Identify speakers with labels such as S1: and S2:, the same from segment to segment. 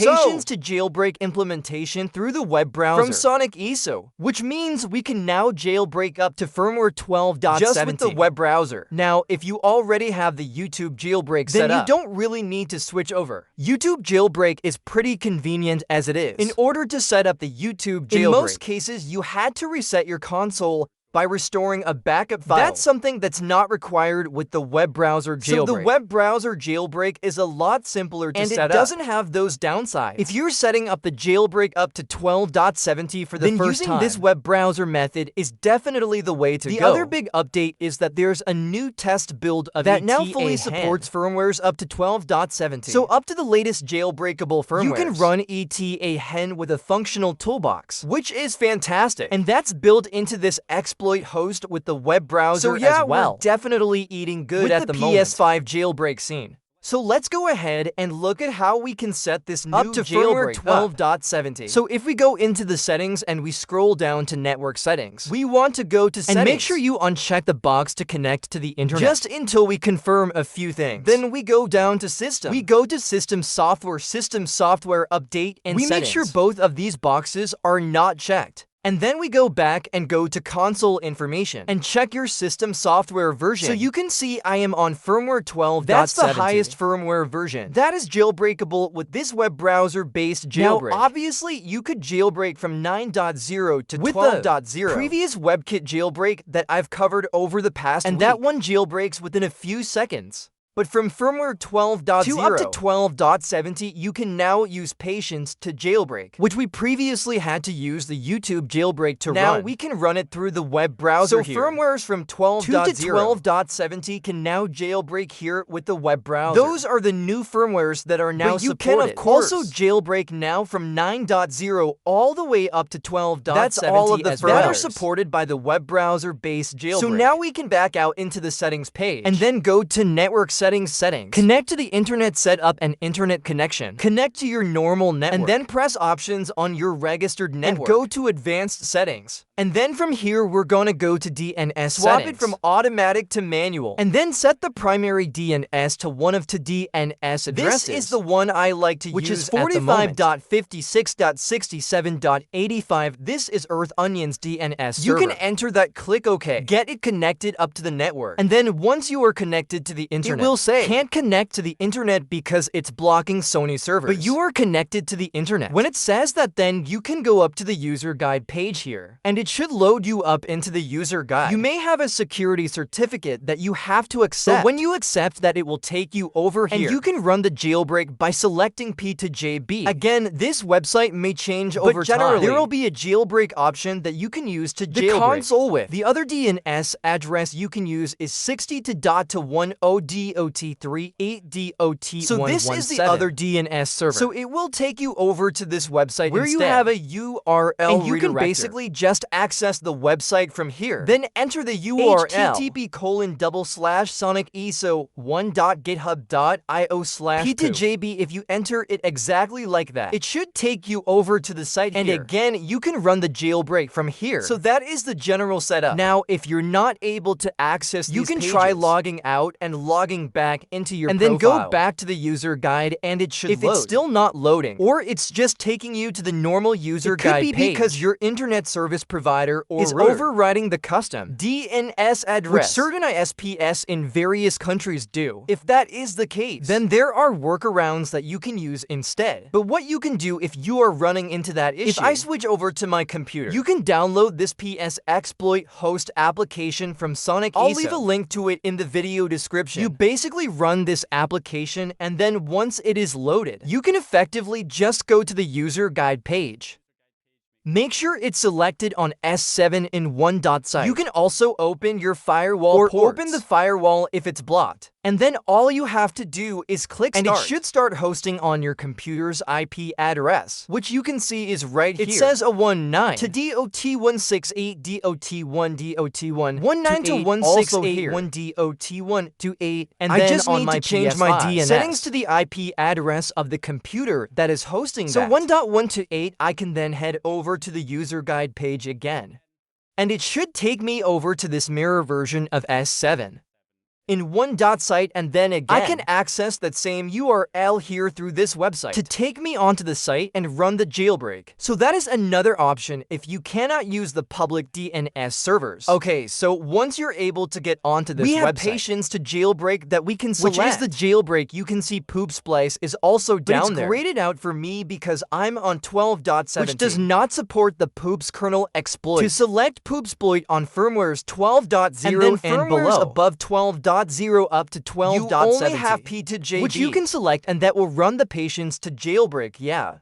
S1: patience to jailbreak implementation through the web browser from Sonic ISO, which means we can now jailbreak up to firmware 12.17 just with the web browser. Now, if you already have the YouTube jailbreak set up, then you don't really need to switch over. YouTube jailbreak is pretty convenient as it is. In order to set up the YouTube jailbreak, in most cases, you had to reset your console by restoring a backup file. That's something that's not required with the web browser jailbreak. So the web browser jailbreak is a lot simpler to set up. And it doesn't have those downsides. If you're setting up the jailbreak up to 12.70 for the first time, then using this web browser method is definitely the way to go. The other big update is that there's a new test build of that now fully supports firmwares up to 12.70. So up to the latest jailbreakable firmware, you can run etaHEN with a functional toolbox, which is fantastic. And that's built into this exploit host with the web browser as well. We're definitely eating good at the PS5 jailbreak scene. So let's go ahead and look at how we can set this new up to firmware 12.70. So if we go into the settings and we scroll down to network settings, we want to go to settings. And make sure you uncheck the box to connect to the internet just until we confirm a few things. Then we go down to system. We go to system software update, and we make sure both of these boxes are not checked. And then we go back and go to console information and check your system software version. So you can see I am on firmware 12.70. That's the highest firmware version. That is jailbreakable with this web browser-based jailbreak. Now, obviously, you could jailbreak from 9.0 to 12.0. Previous WebKit jailbreak that I've covered over the past week. And that one jailbreaks within a few seconds. But from firmware 12.0 to up to 12.70, you can now use patience to jailbreak, which we previously had to use the YouTube jailbreak to run. Now we can run it through the web browser here. So firmwares from 12.0 to 12.70 can now jailbreak here with the web browser. Those are the new firmwares that are now supported. But you can, of course, also jailbreak now from 9.0 all the way up to 12.70. That's all of the firmwares that are supported by the web browser-based jailbreak. So now we can back out into the settings page and then go to network settings. Connect to the internet setup and internet connection. Connect to your normal network. And then press options on your registered network. And go to advanced settings. And then from here, we're gonna go to DNS Swap settings. It from automatic to manual. And then set the primary DNS to one of the DNS addresses. This is the one I like to use, which is 45.56.67.85. This is Earth Onion's DNS server. You can enter that, click OK. Get it connected up to the network. And then once you are connected to the internet, it will say, can't connect to the internet because it's blocking Sony servers. But you are connected to the internet. When it says that, then you can go up to the user guide page here, and it should load you up into the user guide. You may have a security certificate that you have to accept, but when you accept that, it will take you over here, and you can run the jailbreak by selecting P to JB. Again, this website may change over time. There will be a jailbreak option that you can use to jailbreak the console with. The other DNS address you can use is 60.10.10.3.8.117. So this is the other DNS server. So it will take you over to this website where you have a URL and you can basically just access the website from here. Then enter the URL http://sonicISO1.github.io/p2jb. If you enter it exactly like that, it should take you over to the site here. And again, you can run the jailbreak from here. So that is the general setup. Now, if you're not able to access these pages, you can try logging out and logging back into your profile. And then go back to the user guide and it should load. If it's still not loading, or it's just taking you to the normal user guide page, it could be because your internet service provider or is overriding the custom DNS address, which certain ISPs in various countries do. If that is the case, then there are workarounds that you can use instead. But what you can do if you are running into that issue, if I switch over to my computer, you can download this PS exploit host application from Sonic ISO. I'll leave a link to it in the video description. You basically run this application, and then once it is loaded, you can effectively just go to the user guide page. Make sure it's selected on S7 in one.site. You can also open your firewall or open the firewall if it's blocked. And then all you have to do is click start. And it should start hosting on your computer's IP address, which you can see is right here. It says a 19 to DOT168, DOT1, DOT1, 19 to 168, DOT1 to 8, and then I just need to change my DNS settings to the IP address of the computer that is hosting that. So 1.1 to 8, I can then head over to the user guide page again. And it should take me over to this mirror version of S7. in one site and then again. I can access that same URL here through this website to take me onto the site and run the jailbreak. So that is another option if you cannot use the public DNS servers. Okay, so once you're able to get onto this website, we have patience to jailbreak that we can select. Which is the jailbreak. You can see Poop Splice is also down there. It's graded out for me because I'm on 12.17, which does not support the Poops kernel exploit. To select Poopsploit on firmwares 12.0 and then firmwares below, above 12.0 up to 12.17, you only have P2JB, which you can select, and that will run the patience to jailbreak, yeah.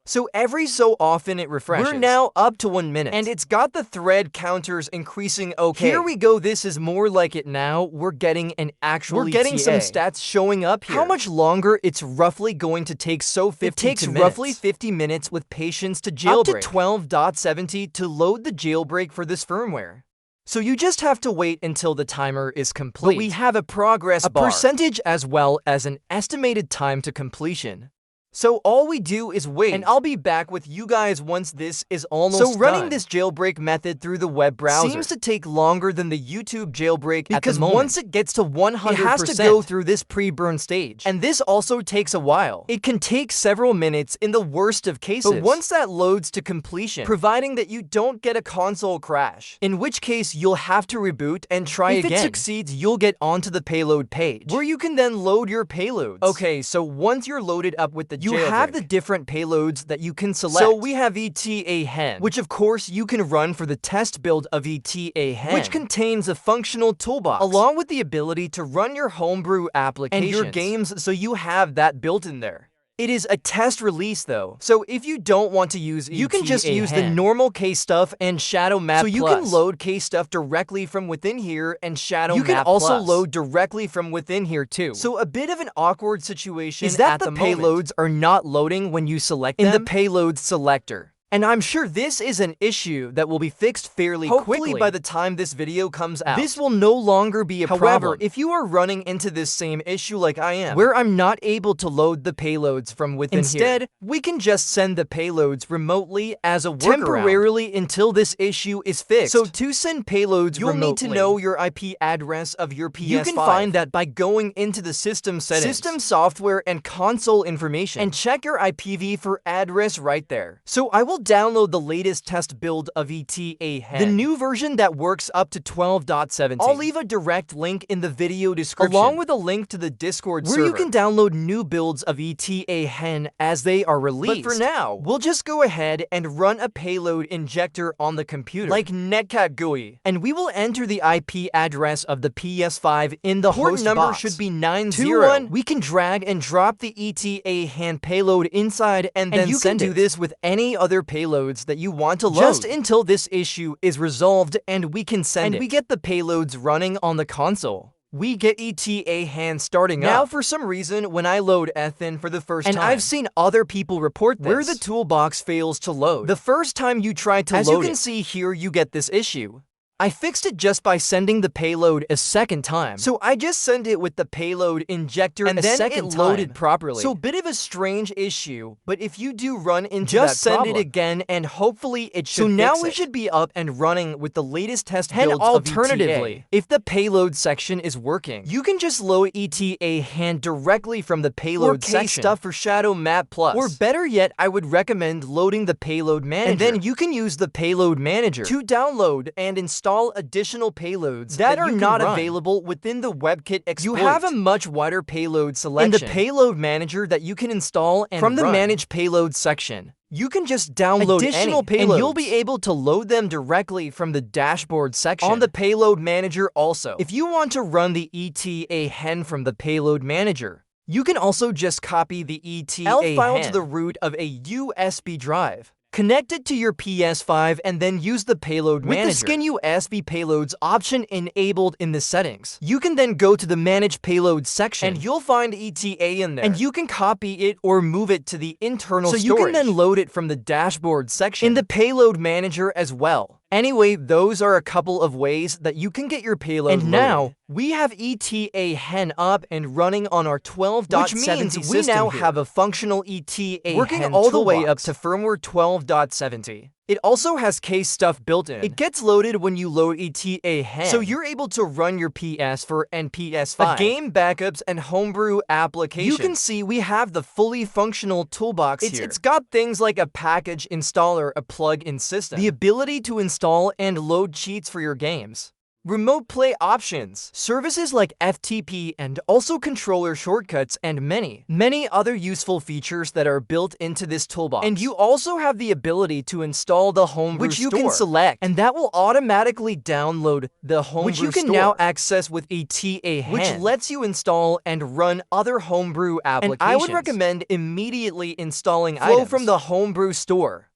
S1: So every so often it refreshes. We're now up to 1 minute, and it's got the thread counters increasing okay. Here we go, this is more like it now. We're getting an actual ETA. We're getting some stats showing up here. How much longer it's roughly going to take, so 50 minutes. It takes roughly 50 minutes with patience to jailbreak. Up to 12.70 to load the jailbreak for this firmware. So you just have to wait until the timer is complete. But we have a progress bar, a percentage as well as an estimated time to completion. So all we do is wait, and I'll be back with you guys once this is almost done. So running this jailbreak method through the web browser seems to take longer than the YouTube jailbreak at the moment. Because once it gets to 100%, it has to go through this pre-burn stage. And this also takes a while. It can take several minutes in the worst of cases. But once that loads to completion, providing that you don't get a console crash, in which case you'll have to reboot and try again. If it succeeds, you'll get onto the payload page, where you can then load your payloads. Okay, so once you're loaded up with the you have the different payloads that you can select. So we have etaHEN, which of course you can run for the test build of etaHEN, which contains a functional toolbox, along with the ability to run your homebrew applications and your games, so you have that built in there. It is a test release though, so if you don't want to use etaHEN, you can just use the normal KStuff and Shadow Map+. So you can load KStuff directly from within here and Shadow Map+. You can also load directly from within here too. So a bit of an awkward situation is that the payloads are not loading when you select them in the payload selector. And I'm sure this is an issue that will be fixed fairly quickly by the time this video comes out. This will no longer be a problem. However, if you are running into this same issue like I am, where I'm not able to load the payloads from within instead, we can just send the payloads remotely as a workaround temporarily until this issue is fixed. So to send payloads remotely, you'll need to know your IP address of your PS5. You can find that by going into the system settings, system software, and console information, and check your IPv for address right there. So I will download the latest test build of etaHEN, the new version that works up to 12.70. I'll leave a direct link in the video description, along with a link to the Discord server, where you can download new builds of etaHEN as they are released. But for now, we'll just go ahead and run a payload injector on the computer, like Netcat GUI, and we will enter the IP address of the PS5 in the host number box. Should be 90. We can drag and drop the etaHEN payload inside, and then you can do this with any other payloads that you want to load, just until this issue is resolved and we can send it. And we get the payloads running on the console. We get etaHEN starting up. Now, for some reason, when I load etaHEN for the first time, and I've seen other people report this, where the toolbox fails to load. The first time you try to load it, as you can see here, you get this issue. I fixed it just by sending the payload a second time. So I just sent it with the payload injector and then it loaded properly. So a bit of a strange issue, but if you do run into that problem, just send it again and hopefully it should fix it. So now we should be up and running with the latest test builds of ETA. Alternatively, if the payload section is working, you can just load etaHEN directly from the payload section, or KStuff for Shadow Map+. Or better yet, I would recommend loading the payload manager. And then you can use the payload manager to download and install additional payloads that are not available within the WebKit exploit. You have a much wider payload selection in the payload manager that you can install and from the manage payload section. You can just download additional payloads, and you'll be able to load them directly from the dashboard section on the payload manager also. If you want to run the etaHEN from the payload manager, you can also just copy the etaHEN file to the root of a USB drive. Connect it to your PS5 and then use the payload manager. With the Skin USB payloads option enabled in the settings, you can then go to the Manage Payload section and you'll find ETA in there. And you can copy it or move it to the internal storage. So you can then load it from the dashboard section in the payload manager as well. Anyway, those are a couple of ways that you can get your payload loaded. And now, we have etaHEN up and running on our 12.70 system, which means we now have a functional etaHEN working all the way up to firmware 12.70. It also has case stuff built in. It gets loaded when you load etaHEN, so you're able to run your PS4 and PS5, game backups, and homebrew applications. You can see we have the fully functional toolbox here. It's got things like a package installer, a plug-in system, the ability to install and load cheats for your games, remote play options, services like FTP, and also controller shortcuts, and many other useful features that are built into this toolbox. And you also have the ability to install the Homebrew Store, which you can select, and that will automatically download the Homebrew Store, which you can now access with etaHEN, which lets you install and run other Homebrew applications. And I would recommend immediately installing items from the Homebrew Store,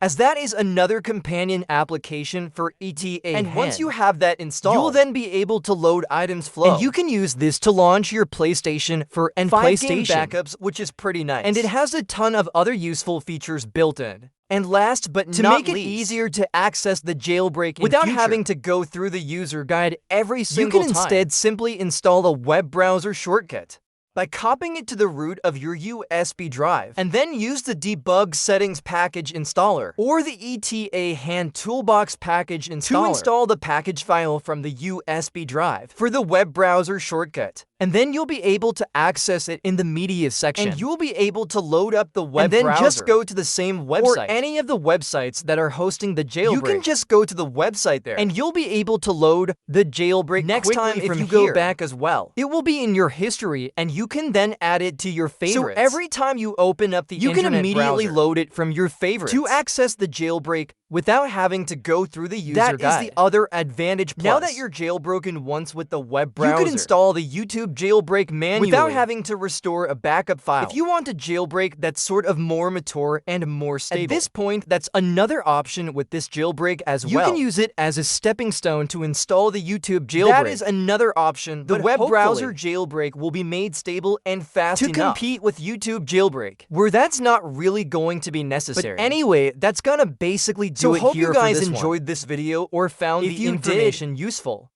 S1: as that is another companion application for etaHEN. And once you have that installed, you will then be able to load items flow. And you can use this to launch your PlayStation and PlayStation backups, which is pretty nice. And it has a ton of other useful features built in. And last but not least, to make it easier to access the jailbreak without having to go through the user guide every single time, you can instead simply install a web browser shortcut by copying it to the root of your USB drive, and then use the debug settings package installer or the etaHEN toolbox package installer to install the package file from the USB drive for the web browser shortcut. And then you'll be able to access it in the media section. And you'll be able to load up the web browser. And then just go to the same website, or any of the websites that are hosting the jailbreak. You can just go to the website there, and you'll be able to load the jailbreak next time if you go back as well. It will be in your history, and you can then add it to your favorites. So every time you open up the internet browser, you can immediately load it from your favorites to access the jailbreak without having to go through the user guide. That is the other advantage. Plus, now that you're jailbroken once with the web browser, you can install the YouTube jailbreak manually without having to restore a backup file. If you want a jailbreak that's sort of more mature and more stable, at this point, that's another option with this jailbreak as well. You can use it as a stepping stone to install the YouTube jailbreak. That is another option. The web browser jailbreak will be made stable and fast enough to compete with YouTube jailbreak, where that's not really going to be necessary. But anyway, that's gonna basically do it here for this one. So hope you guys enjoyed this video or found the information useful.